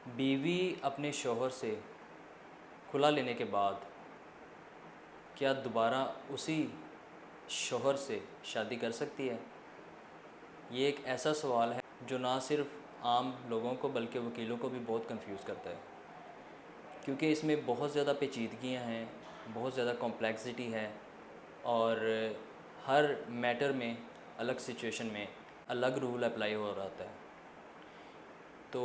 بیوی اپنے شوہر سے کھلا لینے کے بعد کیا دوبارہ اسی شوہر سے شادی کر سکتی ہے؟ یہ ایک ایسا سوال ہے جو نہ صرف عام لوگوں کو بلکہ وکیلوں کو بھی بہت کنفیوز کرتا ہے، کیونکہ اس میں بہت زیادہ پیچیدگیاں ہیں، بہت زیادہ کمپلیکسٹی ہے، اور ہر میٹر میں الگ سچویشن میں الگ رول اپلائی ہو رہا ہے۔ تو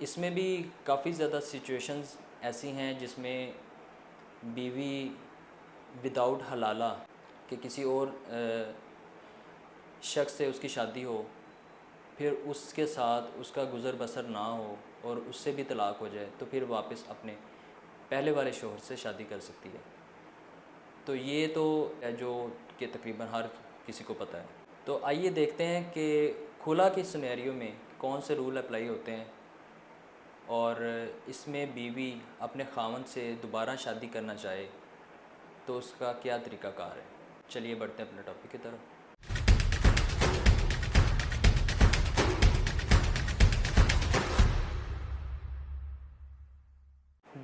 اس میں بھی کافی زیادہ سچویشنز ایسی ہیں جس میں بیوی وداؤٹ حلالہ کہ کسی اور شخص سے اس کی شادی ہو، پھر اس کے ساتھ اس کا گزر بسر نہ ہو اور اس سے بھی طلاق ہو جائے، تو پھر واپس اپنے پہلے والے شوہر سے شادی کر سکتی ہے۔ تو یہ تو ہے جو کہ تقریباً ہر کسی کو پتہ ہے۔ تو آئیے دیکھتے ہیں کہ کھلا کے سینیریو میں کون سے رول اپلائی ہوتے ہیں، اور اس میں بیوی اپنے خاوند سے دوبارہ شادی کرنا چاہے تو اس کا کیا طریقہ کار ہے۔ چلیے بڑھتے ہیں اپنے ٹاپک کی طرف۔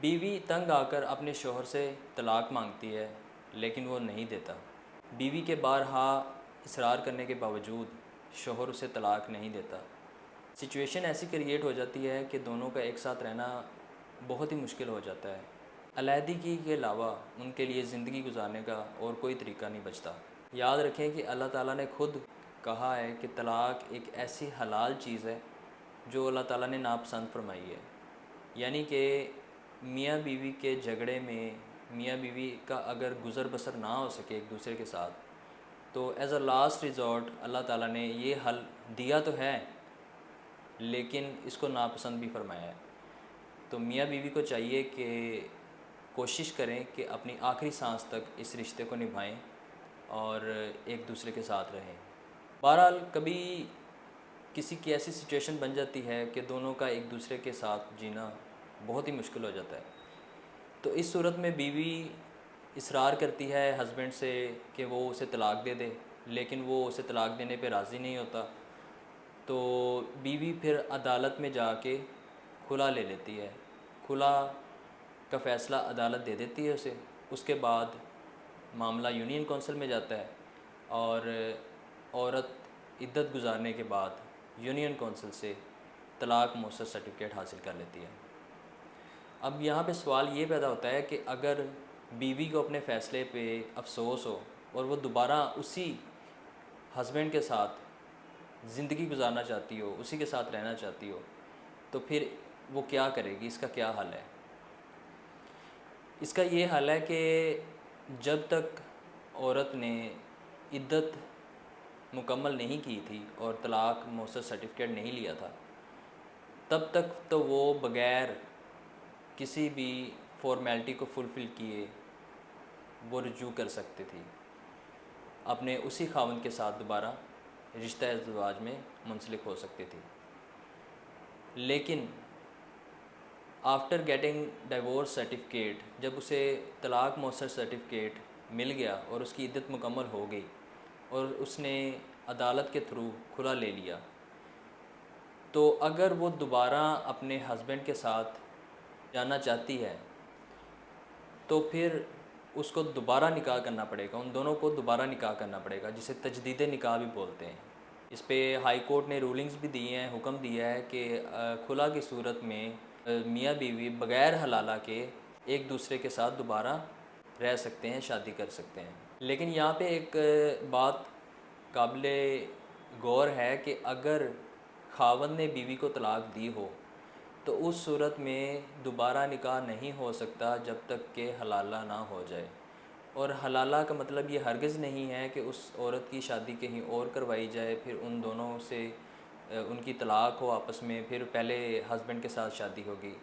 بیوی تنگ آ کر اپنے شوہر سے طلاق مانگتی ہے لیکن وہ نہیں دیتا۔ بیوی کے بارہا اصرار کرنے کے باوجود شوہر اسے طلاق نہیں دیتا۔ سچویشن ایسی کریٹ ہو جاتی ہے کہ دونوں کا ایک ساتھ رہنا بہت ہی مشکل ہو جاتا ہے۔ علیحدگی کے علاوہ ان کے لیے زندگی گزارنے کا اور کوئی طریقہ نہیں بچتا۔ یاد رکھیں کہ اللہ تعالیٰ نے خود کہا ہے کہ طلاق ایک ایسی حلال چیز ہے جو اللہ تعالیٰ نے ناپسند فرمائی ہے، یعنی کہ میاں بیوی کے جھگڑے میں میاں بیوی کا اگر گزر بسر نہ ہو سکے ایک دوسرے کے ساتھ، تو ایز اے لاسٹ ریزورٹ اللہ تعالیٰ نے یہ حل دیا تو ہے لیکن اس کو ناپسند بھی فرمایا ہے۔ تو میاں بیوی کو چاہیے کہ کوشش کریں کہ اپنی آخری سانس تک اس رشتے کو نبھائیں اور ایک دوسرے کے ساتھ رہیں۔ بہرحال کبھی کسی کی ایسی سچویشن بن جاتی ہے کہ دونوں کا ایک دوسرے کے ساتھ جینا بہت ہی مشکل ہو جاتا ہے، تو اس صورت میں بیوی اصرار کرتی ہے ہسبینڈ سے کہ وہ اسے طلاق دے دے، لیکن وہ اسے طلاق دینے پہ راضی نہیں ہوتا، تو بیوی پھر عدالت میں جا کے کھلا لے لیتی ہے۔ کھلا کا فیصلہ عدالت دے دیتی ہے اسے۔ اس کے بعد معاملہ یونین کونسل میں جاتا ہے اور عورت عدت گزارنے کے بعد یونین کونسل سے طلاق مؤثر سرٹیفکیٹ حاصل کر لیتی ہے۔ اب یہاں پہ سوال یہ پیدا ہوتا ہے کہ اگر بیوی کو اپنے فیصلے پہ افسوس ہو اور وہ دوبارہ اسی ہسبینڈ کے ساتھ زندگی گزارنا چاہتی ہو، اسی کے ساتھ رہنا چاہتی ہو، تو پھر وہ کیا کرے گی؟ اس کا کیا حل ہے؟ اس کا یہ حل ہے کہ جب تک عورت نے عدت مکمل نہیں کی تھی اور طلاق مؤثر سرٹیفکیٹ نہیں لیا تھا، تب تک تو وہ بغیر کسی بھی فارمیلٹی کو فلفل کیے وہ رجوع کر سکتی تھی، اپنے اسی خاوند کے ساتھ دوبارہ رشتہ ازدواج میں منسلک ہو سکتی تھی۔ لیکن آفٹر گیٹنگ ڈیورس سرٹیفکیٹ، جب اسے طلاق مؤثر سرٹیفکیٹ مل گیا اور اس کی عدت مکمل ہو گئی اور اس نے عدالت کے تھرو کھلا لے لیا، تو اگر وہ دوبارہ اپنے ہسبینڈ کے ساتھ جانا چاہتی ہے تو پھر اس کو دوبارہ نکاح کرنا پڑے گا، ان دونوں کو دوبارہ نکاح کرنا پڑے گا، جسے تجدید نکاح بھی بولتے ہیں۔ اس پہ ہائی کورٹ نے رولنگز بھی دی ہیں، حکم دیا ہے کہ کھلا کی صورت میں میاں بیوی بغیر حلالہ کے ایک دوسرے کے ساتھ دوبارہ رہ سکتے ہیں، شادی کر سکتے ہیں۔ لیکن یہاں پہ ایک بات قابل غور ہے کہ اگر خاوند نے بیوی کو طلاق دی ہو تو اس صورت میں دوبارہ نکاح نہیں ہو سکتا جب تک کہ حلالہ نہ ہو جائے۔ اور حلالہ کا مطلب یہ ہرگز نہیں ہے کہ اس عورت کی شادی کہیں اور کروائی جائے، پھر ان دونوں سے ان کی طلاق ہو آپس میں، پھر پہلے ہسبینڈ کے ساتھ شادی ہوگی۔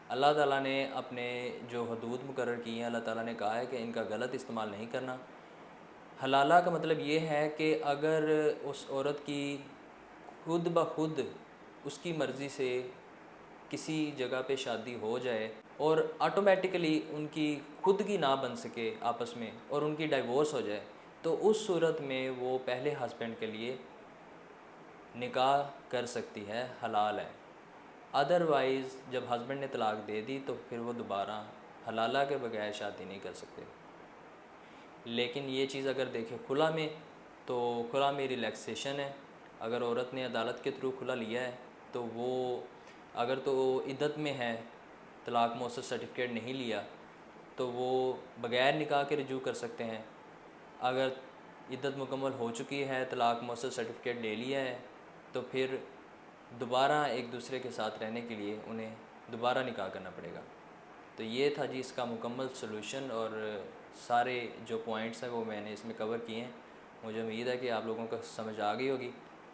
اللہ تعالیٰ نے اپنے جو حدود مقرر کی ہیں، اللہ تعالیٰ نے کہا ہے کہ ان کا غلط استعمال نہیں کرنا۔ حلالہ کا مطلب یہ ہے کہ اگر اس عورت کی خود بخود اس کی مرضی سے کسی جگہ پہ شادی ہو جائے اور آٹومیٹیکلی ان کی خود کی نہ بن سکے آپس میں اور ان کی ڈائیورس ہو جائے، تو اس صورت میں وہ پہلے ہسبینڈ کے لیے نکاح کر سکتی ہے، حلال ہے۔ ادروائز جب ہسبینڈ نے طلاق دے دی تو پھر وہ دوبارہ حلالہ کے بغیر شادی نہیں کر سکتے۔ لیکن یہ چیز اگر دیکھیں خلا میں، تو خلا میں ریلیکسیشن ہے۔ اگر عورت نے عدالت کے تھرو خلا لیا ہے تو وہ اگر تو عدت میں ہے، طلاق مؤثر سرٹیفکیٹ نہیں لیا، تو وہ بغیر نکاح کے رجوع کر سکتے ہیں۔ اگر عدت مکمل ہو چکی ہے، طلاق مؤثر سرٹیفکیٹ لے لیا ہے، تو پھر دوبارہ ایک دوسرے کے ساتھ رہنے کے لیے انہیں دوبارہ نکاح کرنا پڑے گا۔ تو یہ تھا جی اس کا مکمل سلوشن، اور سارے جو پوائنٹس ہیں وہ میں نے اس میں کور کیے ہیں۔ مجھے امید ہے کہ آپ لوگوں کو سمجھ آ گئی ہوگی۔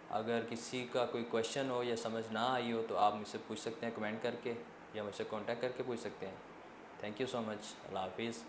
اگر کسی کا کوئی کویشچن ہو یا سمجھ نہ آئی ہو تو آپ مجھ سے پوچھ سکتے ہیں کمنٹ کر کے، یا مجھ سے کانٹیکٹ کر کے پوچھ سکتے ہیں۔ تھینک یو سو مچ۔ اللہ حافظ۔